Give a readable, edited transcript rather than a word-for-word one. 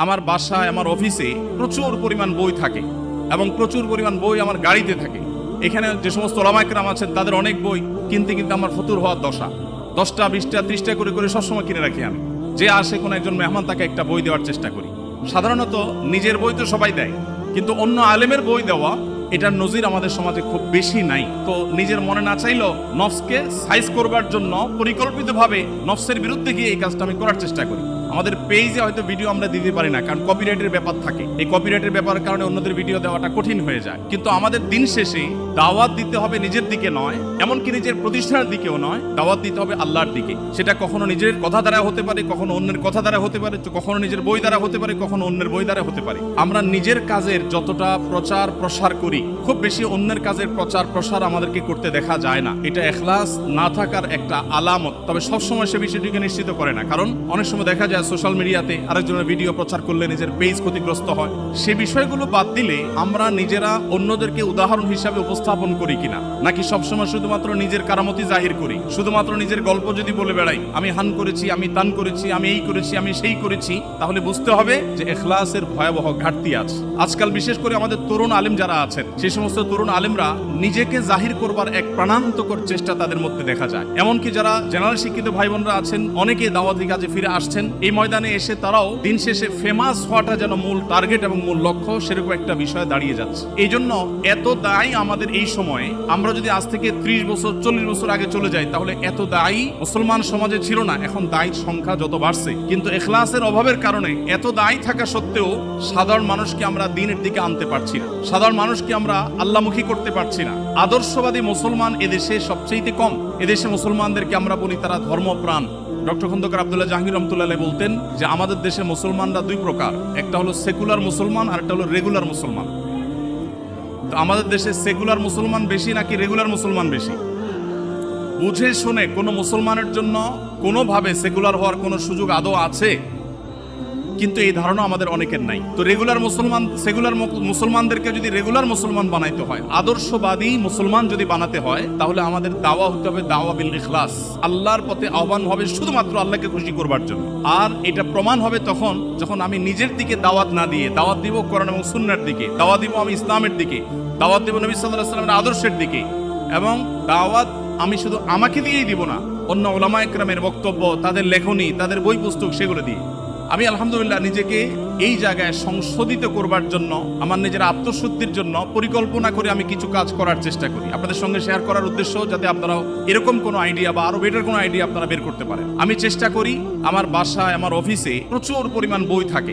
আমার বাসায় আমার অফিসে প্রচুর পরিমাণ বই থাকে এবং প্রচুর পরিমাণ বই আমার গাড়িতে থাকে। এখানে যে সমস্ত ওলামা কেরাম আছেন তাদের অনেক বই কিনতে কিনতে আমার ফতুর হওয়ার দশা, 10টা 20টা 30টা করে করে সবসময় কিনে রাখি আমি। যে আসে কোনো একজন মেহমান তাকে একটা বই দেওয়ার চেষ্টা করি। সাধারণত নিজের বই তো সবাই দেয়, কিন্তু অন্য আলেমের বই দেওয়া এটার নজির আমাদের সমাজে খুব বেশি নাই। তো নিজের মনে না চাইলেও নফসকে সাইজ করবার জন্য পরিকল্পিতভাবে নফসের বিরুদ্ধে গিয়ে এই কাজটা আমি করার চেষ্টা করি। আমাদের পেজে হয়তো ভিডিও আমরা দিতে পারি না, কারণ কপিরাইটের ব্যাপার থাকে। এই কপিরাইটের ব্যাপারের কারণে অন্যদের ভিডিও দেওয়াটা কঠিন হয়ে যায়। কিন্তু আমাদের দিন শেষে দাওয়াত দিতে হবে নিজের দিকে নয়, এমনকি নিজের প্রতিষ্ঠানের দিকেও নয়, দাওয়াত দিতে হবে আল্লাহর দিকে। সেটা কখনো নিজের কথা দ্বারা হতে পারে, কখনো অন্যের কথা দ্বারা হতে পারে, কখনো নিজের বই দ্বারা হতে পারে, কখনো অন্যের বই দ্বারা হতে পারে। আমরা নিজের কাজের যতটা প্রচার প্রসার করি, খুব বেশি অন্যের কাজের প্রচার প্রসার আমাদেরকে করতে দেখা যায় না। এটা ইখলাস না থাকার একটা আলামত। তবে সবসময় সে বিষয়টিকে নিশ্চিত করে না, কারণ অনেক সময় দেখা যায় সোশ্যাল মিডিয়াতে আরেকজনের ভিডিও প্রচার করলে নিজের পেজ ক্ষতিগ্রস্ত হয়। সে বিষয়গুলো বাদ দিলে আমরা নিজেরা অন্যদেরকে উদাহরণ হিসাবে উপস্থাপন করি কিনা, নাকি সবসময় শুধুমাত্র নিজের কারামতি জাহির করি, শুধুমাত্র নিজের গল্প যদি বলে বেড়াই, আমি হান করেছি, আমি তান করেছি, আমি এই করেছি, আমি সেই করেছি, তাহলে বুঝতে হবে যে ইখলাসের ভয়াবহ ঘাটতি আছে। আজকাল বিশেষ করে আমাদের তরুণ আলেম যারা আছেন, সেই সমস্ত তরুণ আলেমরা নিজেকে জাহির করবার এক প্রাণান্তকর চেষ্টা তাদের মধ্যে দেখা যায়। এমনকি যারা জেনারেল শিক্ষিত ভাই বোনরা আছেন, অনেকে দাওয়াতি কাজে ফিরে আসছেন, এই ময়দানে এসে তারাও দিন শেষে ফেমাস হওয়াটা যেন মূল টার্গেট এবং মূল লক্ষ্য, সেরকম একটা বিষয় দাঁড়িয়ে যাচ্ছে। এই জন্য এত দায়ী আমাদের এই সময়ে। আমরা যদি আজ থেকে 30 বছর 40 বছর আগে চলে যাই, তাহলে এত দায়ী মুসলমান সমাজে ছিল না। এখন দায়ীর সংখ্যা যত বাড়ছে, কিন্তু ইখলাসের অভাবের কারণে এত দায়ী থাকা সত্ত্বেও সাধারণ মানুষকে আমরা দ্বীনের দিকে আনতে পারছি না, সাধারণ মানুষকে আমরা আল্লাহমুখী করতে পারছি না। আদর্শবাদী মুসলমান এদেশে সবচেয়ে কম। এদেশে মুসলমানদেরকে আমরা বলি তারা ধর্মপ্রাণ। ডক্টর খন্দকার আব্দুল্লাহ জাহাঙ্গীর রহমতুল্লাহ বলতেন যে আমাদের দেশে মুসলমানরা দুই প্রকার, একটা হলো সেকুলার মুসলমান আর একটা হলো রেগুলার মুসলমান। তো আমাদের দেশে সেকুলার মুসলমান বেশি নাকি রেগুলার মুসলমান বেশি? বুঝে শুনে কোনো মুসলমানের জন্য কোনোভাবে সেকুলার হওয়ার কোনো সুযোগ আদৌ আছে? কিন্তু এই ধারণা আমাদের অনেকের নাই। তো রেগুলার মুসলমান, সেকুলার মুসলমানদেরকে যদি রেগুলার মুসলমান বানাইতে হয়, আদর্শবাদী মুসলমান যদি বানাতে হয়, তাহলে আমাদের দাওয়া হতে হবে দাওয়া বিল ইখলাস। আল্লাহর পথে আহ্বান হবে শুধুমাত্র আল্লাহকে খুশি করবার জন্য। আর এটা প্রমাণ হবে তখন যখন আমি নিজের দিকে দাওয়াত না দিয়ে দাওয়াত দিব কোরআন এবং সুন্নাহর দিকে, দাওয়াত দিব আমি ইসলামের দিকে, দাওয়াত দিব নবী সাল্লাল্লাহু আলাইহি ওয়াসাল্লামের আদর্শের দিকে। এবং দাওয়াত আমি শুধু আমাকে দিয়েই দিব না, অন্য উলামা ইকরামের বক্তব্য, তাদের লেখনী, তাদের বই পুস্তক, সেগুলো দিয়ে। আমি আলহামদুলিল্লাহ নিজেকে এই জায়গায় সংশোধিত করবার জন্য, আমার নিজের আত্মশুদ্ধির জন্য পরিকল্পনা করে আমি কিছু কাজ করার চেষ্টা করি, আপনাদের সঙ্গে শেয়ার করার উদ্দেশ্য যাতে আপনারাও এরকম কোনো আইডিয়া বা আরো বেটার কোনো আইডিয়া আপনারা বের করতে পারেন। আমি চেষ্টা করি আমার বাসায় আমার অফিসে প্রচুর পরিমাণ বই থাকে।